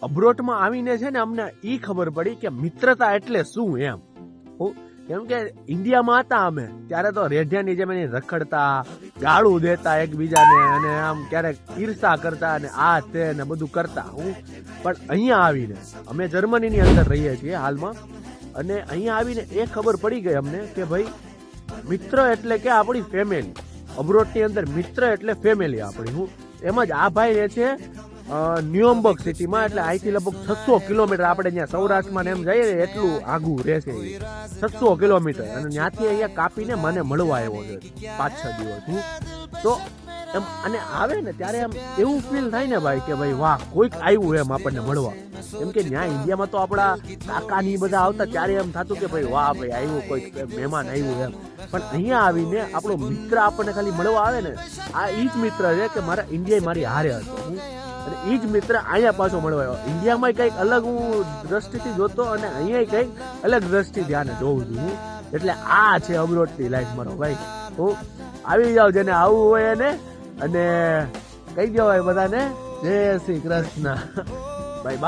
અબ્રોડમાં આવીને છે ને અમને ઈ ખબર પડી કે મિત્રતા એટલે શું એમ. કેમ કે ઇન્ડિયામાં હતા અમે ત્યારે તો રેઢિયાની જેમ એની રખડતા, ગાળું દેતા એકબીજાને, અને આમ ક્યારેક ઈર્ષા કરતા અને આ તે ને બધું કરતા. પણ અહીંયા આવીને અમે જર્મનીની અંદર રહીએ છીએ હાલમાં, અને અહીંયા આવીને એ ખબર પડી ગઈ અમને કે ભાઈ મિત્ર એટલે કે આપણી ફેમિલી. અબ્રોડની અંદર મિત્ર એટલે ફેમિલી આપણી. એમ જ આ ભાઈ રહે છે ન્યુએમ્બર્ગ સિટીમાં, એટલે અહીંથી લગભગ 600 કિલોમીટર. આપણે ત્યાં સૌરાષ્ટ્રમાં એમ જઈએ ને એટલું આઘું રહેશે, 600 કિલોમીટર. અને ત્યાંથી અહીંયા કાપીને મને મળવા આવ્યો છે 5-6 દિવસ. તો એમ અને આવે ને ત્યારે એમ એવું ફીલ થાય ને ભાઈ કે ભાઈ વાહ, કોઈક આવ્યું એમ આપણને મળવા. એમ કે ત્યાં ઇન્ડિયામાં તો આપણા કાકા ની બધા આવતા ત્યારે એમ થતું કે ભાઈ વાહ ભાઈ આવ્યું, કોઈક મહેમાન આવ્યું એમ. પણ અહીંયા આવીને આપણો મિત્ર આપણને ખાલી મળવા આવે ને, આ ઈ જ મિત્ર છે કે મારા ઇન્ડિયા મારી હારે હતો, અને ઈ જ મિત્ર અહીંયા પાછો મળવા આવ્યો. ઇન્ડિયામાં કંઈક અલગ હું દ્રષ્ટિથી જોતો, અને અહીંયા કંઈક અલગ દ્રષ્ટિ ધ્યાને જોઉં છું. એટલે આ છે અબ્રોડની લાઈફ મારો ભાઈ. હું આવી જાઉં જેને આવવું હોય એને, અને કહી દેવાય બધાને જય શ્રી કૃષ્ણ. Bye bye.